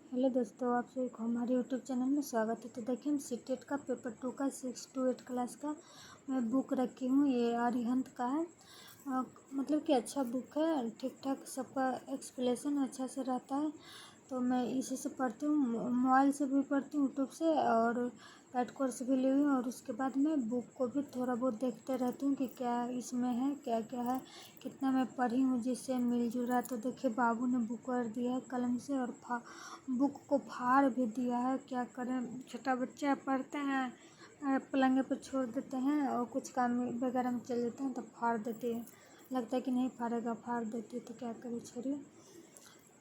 Hello दोस्तों, आप सभी को हमारे यूट्यूब चैनल में स्वागत है। तो देखिए, हम सीटेट का पेपर 2 का 6 to 8 क्लास का मैं बुक रखी हूँ। ये अरिहंत का है। मतलब कि अच्छा बुक है, ठीक ठाक सबका एक्सप्लेनेशन अच्छा से रहता है। तो मैं इसी से पढ़ती हूँ, मोबाइल से भी पढ़ती हूँ, यूट्यूब से, और पैड कोर्स भी ली हुई हूँ। और उसके बाद मैं बुक को भी थोड़ा बहुत देखते रहती हूँ कि क्या इसमें है, क्या क्या है, कितना मैं पढ़ी हूँ जिससे मिल जुल रहा है। तो देखिए, बाबू ने बुक कर दिया है कलम से, और बुक को फाड़ भी दिया है। क्या करें, छोटा बच्चा पढ़ते हैं, पलंगे पर छोड़ देते हैं और कुछ काम वगैरह में चले जाते हैं तो फाड़ देते हैं। लगता है कि नहीं फाड़ेगा, फाड़ देती है। तो क्या करें, छोड़िए।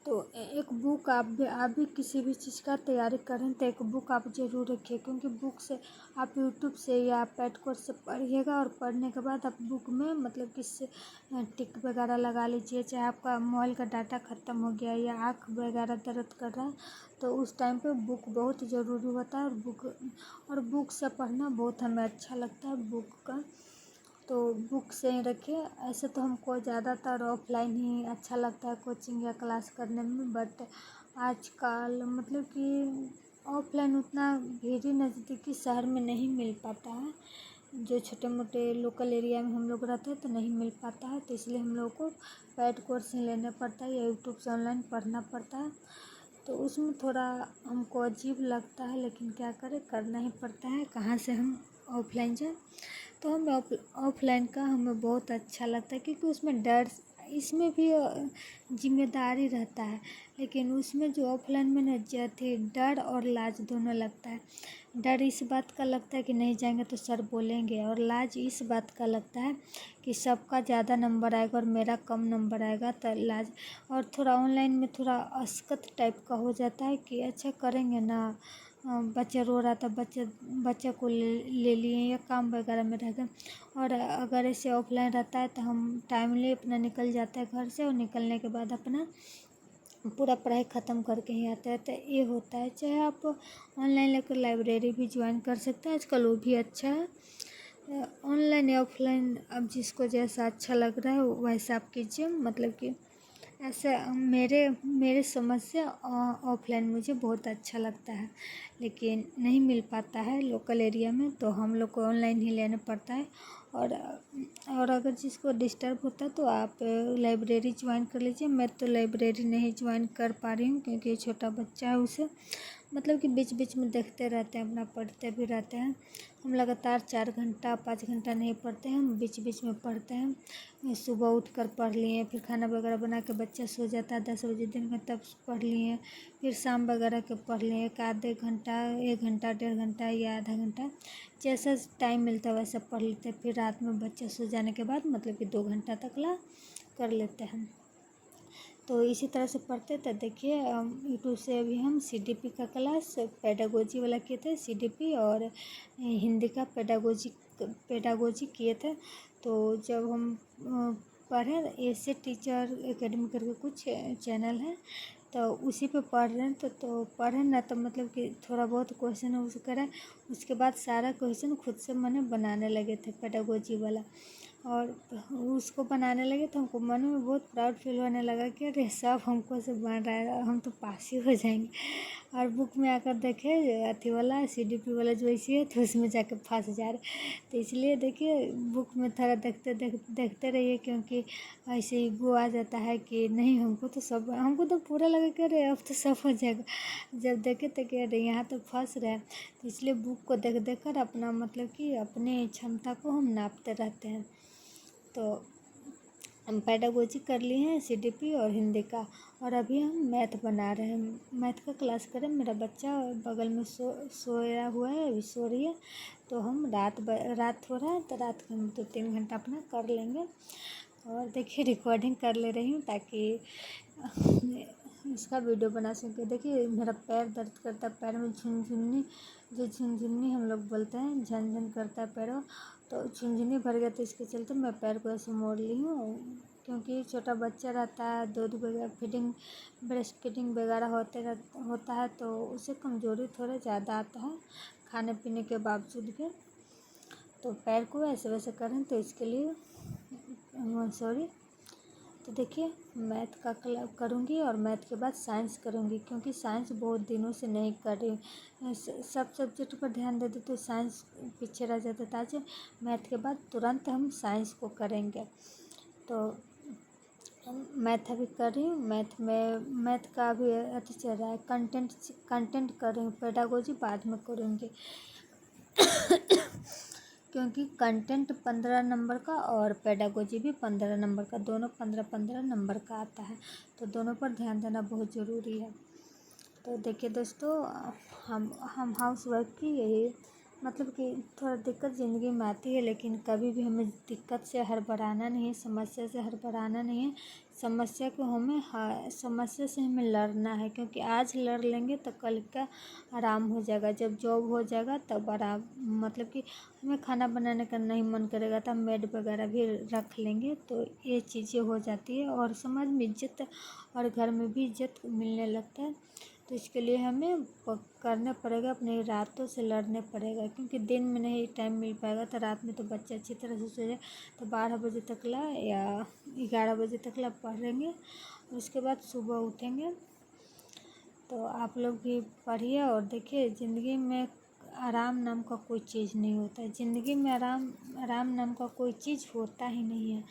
तो एक बुक आप भी किसी भी चीज़ का तैयारी करें तो एक बुक आप ज़रूर रखिए, क्योंकि बुक से आप यूट्यूब से या पैड कोर्स से पढ़िएगा, और पढ़ने के बाद आप बुक में मतलब किससे टिक वगैरह लगा लीजिए। चाहे आपका मोबाइल का डाटा ख़त्म हो गया या आँख वगैरह दर्द कर रहा है, तो उस टाइम पे बुक बहुत ज़रूरी होता है। और बुक से पढ़ना बहुत हमें अच्छा लगता है, बुक का। तो बुक से ही रखिए। ऐसे तो हमको ज़्यादातर ऑफलाइन ही अच्छा लगता है कोचिंग या क्लास करने में, बट आजकल मतलब कि ऑफलाइन उतना भेरी नज़दीकी शहर में नहीं मिल पाता है। जो छोटे मोटे लोकल एरिया में हम लोग रहते हैं तो नहीं मिल पाता है, तो इसलिए हम लोग को पैड कोर्स ही लेना पड़ता है या यूट्यूब से ऑनलाइन पढ़ना पड़ता है। तो उसमें थोड़ा हमको अजीब लगता है, लेकिन क्या करें, करना ही पड़ता है। कहाँ से हम ऑफलाइन जाएं। तो हमें ऑफलाइन का हमें बहुत अच्छा लगता है, क्योंकि उसमें डर, इसमें भी जिम्मेदारी रहता है। लेकिन उसमें जो ऑफलाइन में न जाते, डर और लाज दोनों लगता है। डर इस बात का लगता है कि नहीं जाएंगे तो सर बोलेंगे, और लाज इस बात का लगता है कि सबका ज़्यादा नंबर आएगा और मेरा कम नंबर आएगा, तो लाज। और थोड़ा ऑनलाइन में थोड़ा असकत टाइप का हो जाता है कि अच्छा करेंगे ना, बच्चा रो रहा था, बच्चे को ले लिए या काम वगैरह में रह गए। और अगर ऐसे ऑफलाइन रहता है तो हम टाइमली अपना निकल जाते हैं घर से, और निकलने के बाद अपना पूरा पढ़ाई ख़त्म करके ही आते हैं। तो ये होता है। चाहे आप ऑनलाइन लेकर लाइब्रेरी भी ज्वाइन कर सकते हैं, आजकल वो भी अच्छा है। ऑनलाइन या ऑफलाइन, अब जिसको जैसा अच्छा लग रहा है वैसा आप कीजिए। मतलब कि ऐसे मेरे मेरे समझ से ऑफलाइन मुझे बहुत अच्छा लगता है, लेकिन नहीं मिल पाता है लोकल एरिया में, तो हम लोग को ऑनलाइन ही लेना पड़ता है। और और अगर जिसको डिस्टर्ब होता है तो आप लाइब्रेरी ज्वाइन कर लीजिए। मैं तो लाइब्रेरी नहीं ज्वाइन कर पा रही हूँ, क्योंकि छोटा बच्चा है, उसे मतलब कि बीच बीच में देखते रहते हैं, अपना पढ़ते भी रहते हैं। हम लगातार 4 घंटा 5 घंटा नहीं पढ़ते हैं, हम बीच बीच में पढ़ते हैं। सुबह उठ कर पढ़ लिए, फिर खाना वगैरह बना के बच्चा सो जाता है 10 बजे दिन में, तब पढ़ लिए। फिर शाम वगैरह के पढ़ लिए, एक आधे घंटा, 1 घंटा, 1.5 घंटा या आधा घंटा, जैसा टाइम मिलता है वैसा पढ़ लेते हैं। फिर रात में बच्चा सो जाने के बाद मतलब कि 2 घंटा तक ला कर लेते हैं। तो इसी तरह से पढ़ते थे। देखिए, यूट्यूब से अभी हम सीडीपी का क्लास पेडागोजी वाला किए थे, सीडीपी, और हिंदी का पेडागोजी किए थे। तो जब हम पढ़े, ऐसे टीचर एकेडमी करके कुछ चैनल है, तो उसी पे पढ़ रहे हैं। तो पढ़े ना, तो मतलब कि थोड़ा बहुत क्वेश्चन उसे करें, उसके बाद सारा क्वेश्चन खुद से मैंने बनाने लगे थे पेडागोजी वाला। और उसको बनाने लगे तो हमको मन में बहुत प्राउड फील होने लगा कि अरे सब हमको से बन रहा है, हम तो पास ही हो जाएंगे। और बुक में आकर देखे अथी वाला सीडीपी वाला जो ऐसी है, तो उसमें जाके फंस जा रहे। तो इसलिए देखिए, बुक में थोड़ा देखते रहिए, क्योंकि ऐसे ईगो आ जाता है कि नहीं, हमको तो पूरा लगा कि अरे अब तो सब हो जाएगा। जब देखे तो कि अरे यहाँ तो फंस रहे हैं। तो इसलिए बुक को देख कर अपना मतलब कि अपने क्षमता को हम नापते रहते हैं। तो हम पेडागोजी कर लिए हैं, सीडीपी और हिंदी का, और अभी हम मैथ बना रहे हैं। मैथ का क्लास करें, मेरा बच्चा बगल में सोया हुआ है, अभी सो रही है। तो हम रात हो रहा है, तो रात के हम 2-3 घंटा अपना कर लेंगे। और देखिए, रिकॉर्डिंग कर ले रही हूँ ताकि इसका वीडियो बना सके। देखिए, मेरा पैर दर्द करता है, पैर में झुनझुन्नी हम लोग बोलते हैं, झनझन करता है पैरों। तो झुनझुनी भर गया, तो इसके चलते मैं पैर को ऐसे मोड़ ली हूँ, क्योंकि छोटा बच्चा रहता है, दूध वगैरह ब्रेस्ट फीडिंग वगैरह होता है, तो उसे कमज़ोरी थोड़ा ज़्यादा आता है खाने पीने के बावजूद भी। तो पैर को ऐसे वैसे करें, तो इसके लिए सॉरी। तो देखिए मैथ का करूँगी और मैथ के बाद साइंस करूँगी, क्योंकि साइंस बहुत दिनों से नहीं कर रही। सब सब्जेक्ट पर ध्यान देते तो साइंस पीछे रह जाता था। आज मैथ के बाद तुरंत हम साइंस को करेंगे। तो मैथ अभी कर रही हूँ। मैथ का अभी अच्छा चल रहा है। कंटेंट कर रही हूँ, पेडागोजी बाद में करूँगी क्योंकि कंटेंट 15 नंबर का और पेडागोजी भी 15 नंबर का, दोनों 15-15 नंबर का आता है। तो दोनों पर ध्यान देना बहुत ज़रूरी है। तो देखिए दोस्तों, हम हाउस वाइफ की यही मतलब कि थोड़ा दिक्कत ज़िंदगी में आती है, लेकिन कभी भी हमें दिक्कत से हड़बड़ाना नहीं है, समस्या से हड़बड़ाना नहीं है। समस्या से हमें लड़ना है, क्योंकि आज लड़ लेंगे तो कल का आराम हो जाएगा। जब जॉब हो जाएगा तब आराम, मतलब कि हमें खाना बनाने का नहीं मन करेगा तो हम मेड वगैरह भी रख लेंगे। तो ये चीज़ें हो जाती है और समाज में इज्जत और घर में भी इज्जत मिलने लगता है। तो इसके लिए हमें करना पड़ेगा, अपने रातों से लड़ने पड़ेगा, क्योंकि दिन में नहीं टाइम मिल पाएगा। तो रात में तो बच्चे अच्छी तरह से सो जाए, तो 12 बजे तक ला या 11 बजे तक ला पढ़ेंगे, उसके बाद सुबह उठेंगे। तो आप लोग भी पढ़िए और देखिए, ज़िंदगी में आराम नाम का कोई चीज़ नहीं होता है। ज़िंदगी में आराम नाम का कोई चीज़ होता ही नहीं है।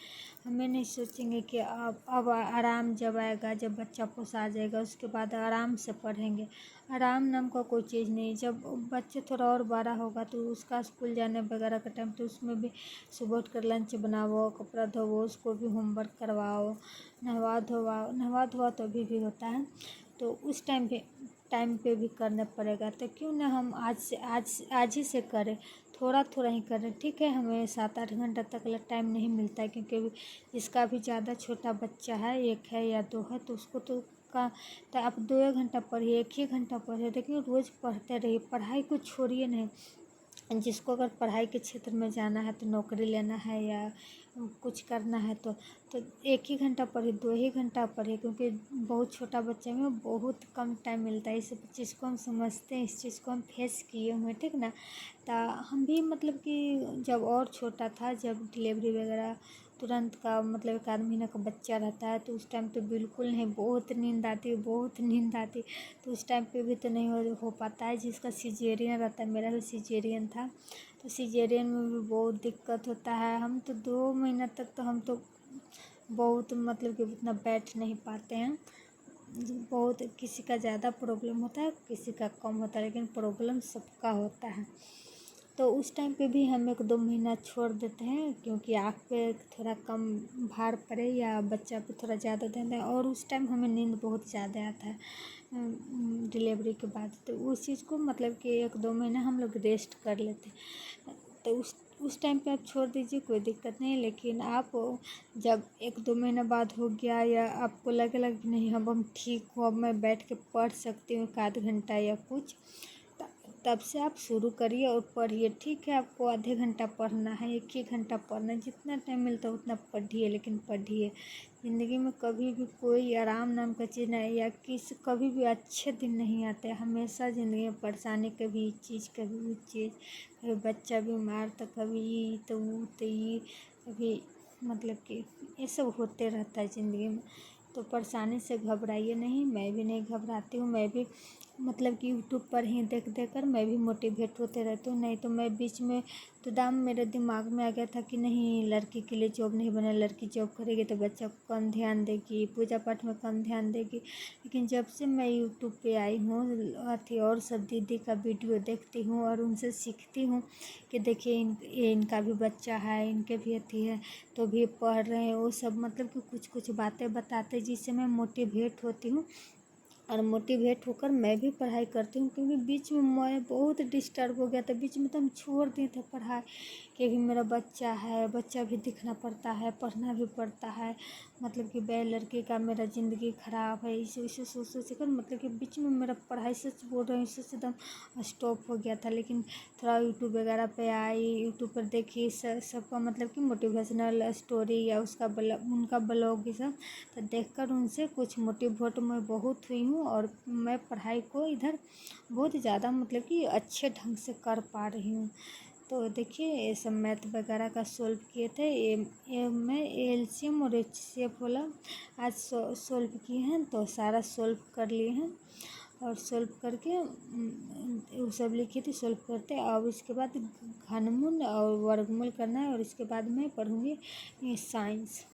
हमें नहीं सोचेंगे कि अब आराम जब आएगा, जब बच्चा पोसा जाएगा उसके बाद आराम से पढ़ेंगे। आराम नाम का कोई चीज़ नहीं। जब बच्चे थोड़ा और बड़ा होगा तो उसका स्कूल जाने वगैरह का टाइम, तो उसमें भी सुबह उठ कर लंच बनाओ, कपड़ा धोवो, उसको भी होमवर्क करवाओ, नहवा धोवा तो अभी भी होता है। तो उस टाइम पे भी करना पड़ेगा। तो क्यों ना हम आज ही से करें, थोड़ा थोड़ा ही करें। ठीक है, हमें 7-8 घंटा तक टाइम नहीं मिलता है, क्योंकि जिसका भी ज़्यादा छोटा बच्चा है, 1 है या 2 है, तो उसको तो आप 2 घंटा पढ़िए, 1 ही घंटा पढ़िए, लेकिन रोज़ पढ़ते रहिए। पढ़ाई को छोड़िए नहीं। जिसको अगर पढ़ाई के क्षेत्र में जाना है, तो नौकरी लेना है या कुछ करना है, तो 1 ही घंटा पढ़िए, 2 ही घंटा पढ़िए, क्योंकि बहुत छोटा बच्चे में बहुत कम टाइम मिलता है। इस चीज़ को हम समझते हैं, इस चीज़ को हम फेस किए हुए, ठीक ना। तो हम भी मतलब कि जब और छोटा था, जब डिलीवरी वगैरह तुरंत का मतलब 1 आध महीना का बच्चा रहता है, तो उस टाइम तो बिल्कुल नहीं, बहुत नींद आती। तो उस टाइम पे भी तो नहीं हो पाता है। जिसका सिजेरियन रहता है, मेरा भी सिजेरियन था, तो सिजेरियन में भी बहुत दिक्कत होता है। हम तो 2 महीना तक तो हम तो बहुत मतलब कि उतना बैठ नहीं पाते हैं। बहुत किसी का ज़्यादा प्रॉब्लम होता है, किसी का कम होता है, लेकिन प्रॉब्लम सबका होता है। तो उस टाइम पे भी हम 1-2 महीना छोड़ देते हैं, क्योंकि आँख पे थोड़ा कम भार पड़े या बच्चा पे थोड़ा ज़्यादा ध्यान दें। और उस टाइम हमें नींद बहुत ज़्यादा आता है डिलीवरी के बाद। तो उस चीज़ को मतलब कि 1-2 महीना हम लोग रेस्ट कर लेते हैं। तो उस टाइम पे आप छोड़ दीजिए, कोई दिक्कत नहीं। लेकिन आप जब 1-2 महीना बाद हो गया या आपको लगेगा कि नहीं अब हम ठीक हो, अब मैं बैठ के पढ़ सकती हूँ 1 आध घंटा या कुछ, तब से आप शुरू करिए और पढ़िए। ठीक है, आपको आधे घंटा पढ़ना है, 1 ही घंटा पढ़ना है, जितना टाइम मिलता है उतना पढ़िए, लेकिन पढ़िए। ज़िंदगी में कभी भी कोई आराम नाम का चीज़ नहीं, या कभी भी अच्छे दिन नहीं आते। हमेशा ज़िंदगी में परेशानी, कभी चीज़ कभी वो चीज़, कभी बच्चा बीमार तो कभी ये तो वो तो ये, कभी मतलब कि ये सब होते रहता है ज़िंदगी में। तो परेशानी से घबराइए नहीं। मैं भी नहीं घबराती हूँ। मैं भी मतलब कि यूट्यूब पर ही देख कर मैं भी मोटिवेट होते रहती हूँ। नहीं तो मैं बीच में एकदम मेरे दिमाग में आ गया था कि नहीं, लड़की के लिए जॉब नहीं बना, लड़की जॉब करेगी तो बच्चा को कम ध्यान देगी, पूजा पाठ में कम ध्यान देगी। लेकिन जब से मैं यूट्यूब पे आई हूँ, अथी और सब दीदी का वीडियो देखती हूँ और उनसे सीखती हूँ कि देखिए इनका भी बच्चा है, इनके भी अथी है, तो भी पढ़ रहे हैं। वो सब मतलब कि कुछ कुछ बातें बताते, जिससे मैं मोटिवेट होती हूँ और मोटिवेट होकर मैं भी पढ़ाई करती हूँ। क्योंकि बीच में मैं बहुत डिस्टर्ब हो गया था, बीच में तो हम छोड़ दिए थे पढ़ाई, कि भी मेरा बच्चा है, बच्चा भी दिखना पड़ता है, पढ़ना भी पड़ता है। मतलब कि लड़के का मेरा ज़िंदगी ख़राब है, इसे सोच कर मतलब कि बीच में मेरा पढ़ाई, सच बोल रही हूँ, इससे एकदम स्टॉप हो गया था। लेकिन थोड़ा यूट्यूब वगैरह पे आई, यूट्यूब पर देखी सबका मतलब कि मोटिवेशनल स्टोरी या उनका ब्लॉग, ये सब तो देखकर उनसे कुछ मोटिवेट मैं बहुत हुई हूँ। और मैं पढ़ाई को इधर बहुत ज़्यादा मतलब कि अच्छे ढंग से कर पा रही हूँ। तो देखिए ये सब मैथ वगैरह का सोल्व किए थे। ये मैं एलसीएम और एचसीएफ वाला आज सोल्व किए हैं, तो सारा सोल्व कर लिए हैं और सोल्व करके वो सब लिखी थी सोल्व करते। अब इसके बाद घनमूल और वर्गमूल करना है और इसके बाद मैं पढ़ूँगी साइंस।